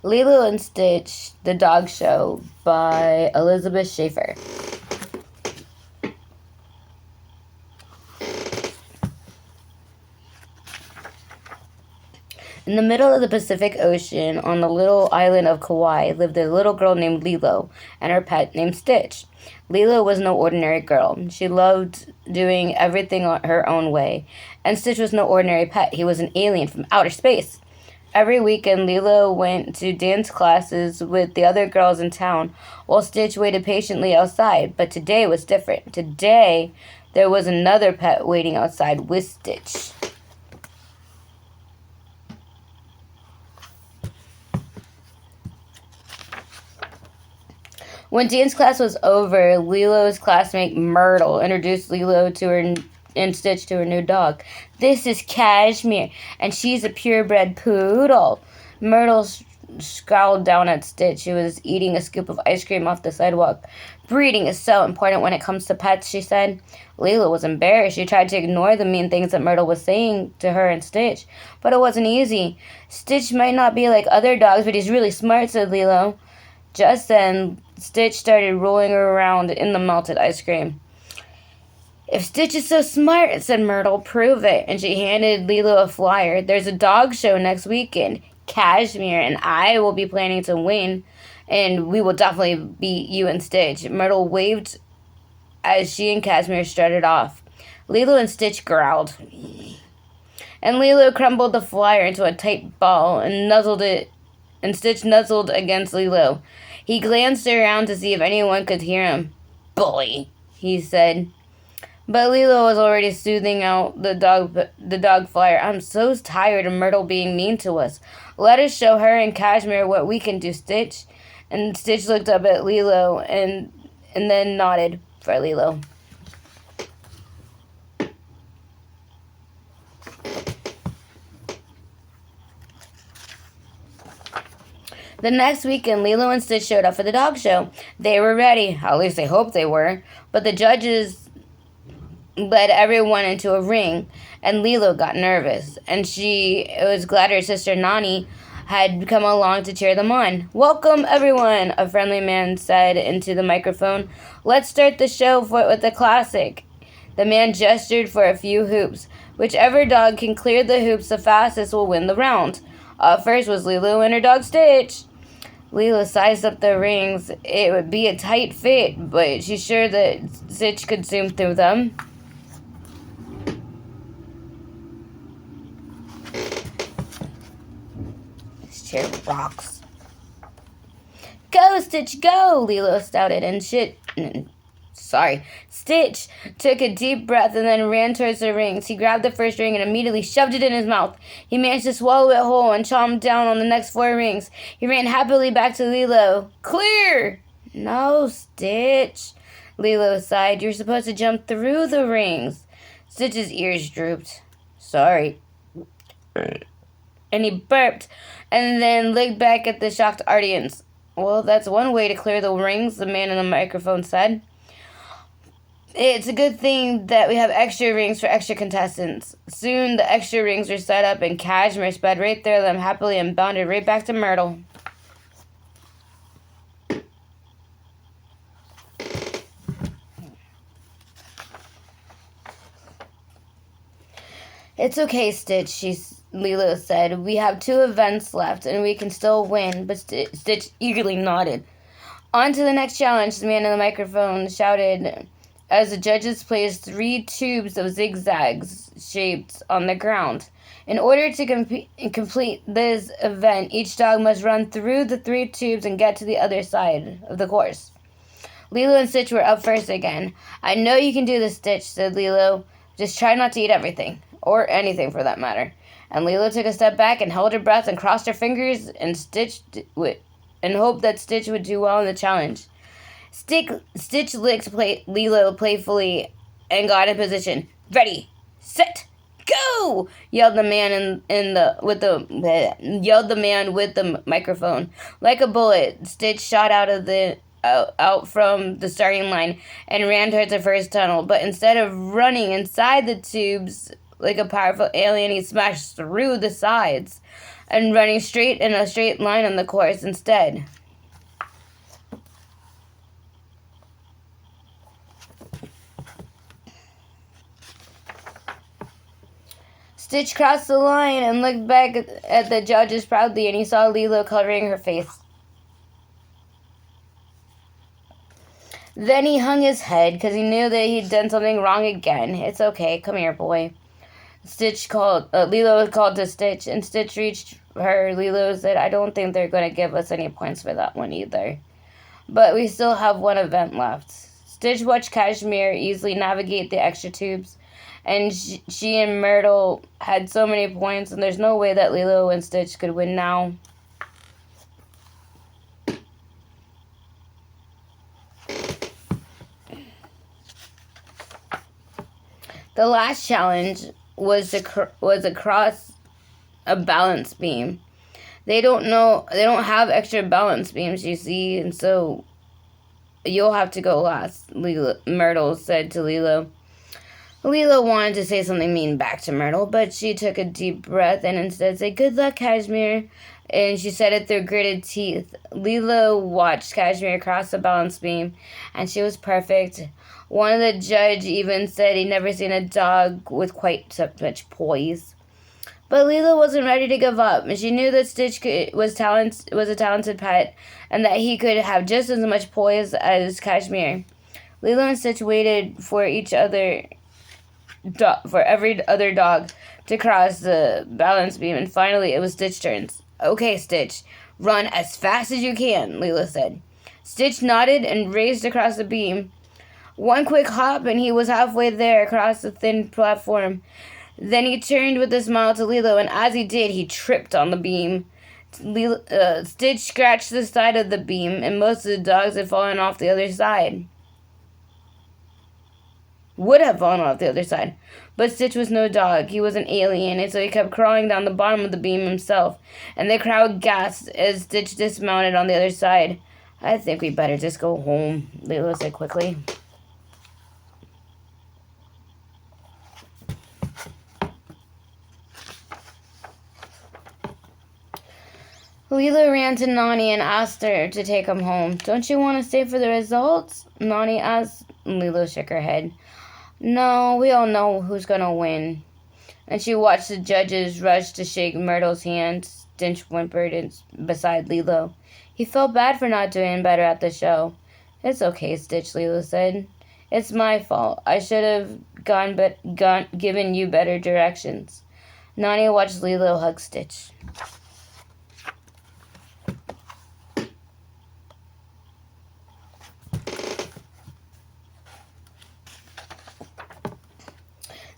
Lilo and Stitch, The Dog Show by Elizabeth Schaffer. In the middle of the Pacific Ocean, on the little island of Kauai, lived a little girl named Lilo and her pet named Stitch. Lilo was no ordinary girl. She loved doing everything her own way. And Stitch was no ordinary pet. He was an alien from outer space. Every weekend, Lilo went to dance classes with the other girls in town, while Stitch waited patiently outside. But today was different. Today, there was another pet waiting outside with Stitch. When dance class was over, Lilo's classmate Myrtle introduced Lilo to her and Stitch to her new dog. "This is Cashmere, and she's a purebred poodle." Myrtle scowled down at Stitch, who was eating a scoop of ice cream off the sidewalk. "Breeding is so important when it comes to pets," she said. Lilo was embarrassed. She tried to ignore the mean things that Myrtle was saying to her and Stitch, but it wasn't easy. "Stitch might not be like other dogs, but he's really smart," said Lilo. Just then, Stitch started rolling around in the melted ice cream. "If Stitch is so smart," said Myrtle, "prove it." And she handed Lilo a flyer. "There's a dog show next weekend. Cashmere and I will be planning to win, and we will definitely beat you and Stitch." Myrtle waved as she and Cashmere started off. Lilo and Stitch growled. And Lilo crumbled the flyer into a tight ball and nuzzled it, and Stitch nuzzled against Lilo. He glanced around to see if anyone could hear him. "Bully," he said. But Lilo was already soothing out the dog flyer. "I'm so tired of Myrtle being mean to us. Let us show her and Cashmere what we can do, Stitch." And Stitch looked up at Lilo and then nodded for Lilo. The next weekend, Lilo and Stitch showed up for the dog show. They were ready, at least they hoped they were, but the judges led everyone into a ring, and Lilo got nervous, and she was glad her sister Nani had come along to cheer them on. "Welcome, everyone," a friendly man said into the microphone. "Let's start the show with a classic." The man gestured for a few hoops. "Whichever dog can clear the hoops the fastest will win the round." First was Lilo and her dog Stitch. Lilo sized up the rings. It would be a tight fit, but she's sure that Stitch could zoom through them. This chair rocks. "Go, Stitch, go!" Lilo shouted, Stitch took a deep breath and then ran towards the rings. He grabbed the first ring and immediately shoved it in his mouth. He managed to swallow it whole and chomped down on the next 4 rings. He ran happily back to Lilo. "Clear!" "No, Stitch," Lilo sighed. "You're supposed to jump through the rings." Stitch's ears drooped. "Sorry." And he burped and then looked back at the shocked audience. "Well, that's one way to clear the rings," the man in the microphone said. "It's a good thing that we have extra rings for extra contestants." Soon the extra rings were set up and Cashmere sped right through them happily and bounded right back to Myrtle. "It's okay, Stitch," Lilo said. "We have 2 events left and we can still win." But Stitch eagerly nodded. "On to the next challenge," the man in the microphone shouted, as the judges placed 3 tubes of zigzags shapes on the ground. In order to complete this event, each dog must run through the 3 tubes and get to the other side of the course. Lilo and Stitch were up first again. "I know you can do this, Stitch," said Lilo. "Just try not to eat everything, or anything for that matter." And Lilo took a step back and held her breath and crossed her fingers and hoped that Stitch would do well in the challenge. Stitch licked Lilo playfully and got in position. "Ready, set, go!" yelled the man with the microphone. Like a bullet, Stitch shot out from the starting line and ran towards the first tunnel. But instead of running inside the tubes like a powerful alien, he smashed through the sides. and running straight in a straight line on the course instead. Stitch crossed the line and looked back at the judges proudly, and he saw Lilo covering her face. Then he hung his head because he knew that he'd done something wrong again. It's okay. Come here, boy. Lilo called to Stitch, and Stitch reached her. Lilo said, I don't think they're going to give us any points for that one either. But we still have one event left. Stitch watched Cashmere easily navigate the extra tubes, and she and Myrtle had so many points, and there's no way that Lilo and Stitch could win now. The last challenge was across a balance beam. They don't have extra balance beams, you see, and so you'll have to go last, Myrtle said to Lilo. Lilo wanted to say something mean back to Myrtle, but she took a deep breath and instead said, Good luck, Cashmere, and she said it through gritted teeth. Lilo watched Cashmere cross the balance beam, and she was perfect. One of the judges even said he'd never seen a dog with quite so much poise. But Lilo wasn't ready to give up. She knew that Stitch was a talented pet, and that he could have just as much poise as Cashmere. Lilo and Stitch waited for every other dog to cross the balance beam, and finally it was Stitch's turn. Okay, Stitch, run as fast as you can, Lilo said. Stitch nodded and raced across the beam. One quick hop, and he was halfway there across the thin platform. Then he turned with a smile to Lilo, and as he did, he tripped on the beam. Stitch scratched the side of the beam, and most of the dogs had fallen off the other side. Would have fallen off the other side. But Stitch was no dog. He was an alien, and so he kept crawling down the bottom of the beam himself, and the crowd gasped as Stitch dismounted on the other side. I think we better just go home, Lilo said quickly. Lilo ran to Nani and asked her to take him home. Don't you want to stay for the results? Nani asked. Lilo shook her head. No, we all know who's going to win. And she watched the judges rush to shake Myrtle's hand. Stitch whimpered beside Lilo. He felt bad for not doing better at the show. It's okay, Stitch, Lilo said. It's my fault. I should have given you better directions. Nani watched Lilo hug Stitch.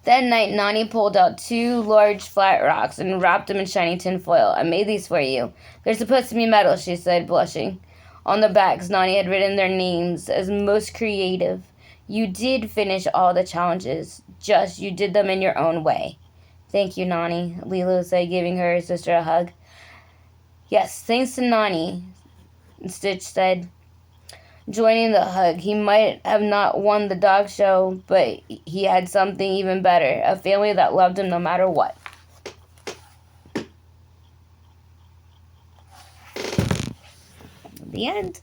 That night, Nani pulled out 2 large flat rocks and wrapped them in shiny tin foil. I made these for you. They're supposed to be metal, she said, blushing. On the backs, Nani had written their names as most creative. You did finish all the challenges, just you did them in your own way. Thank you, Nani, Lilo said, giving her sister a hug. Yes, thanks to Nani, Stitch said, joining the hug. He might have not won the dog show, but he had something even better, a family that loved him no matter what. The end.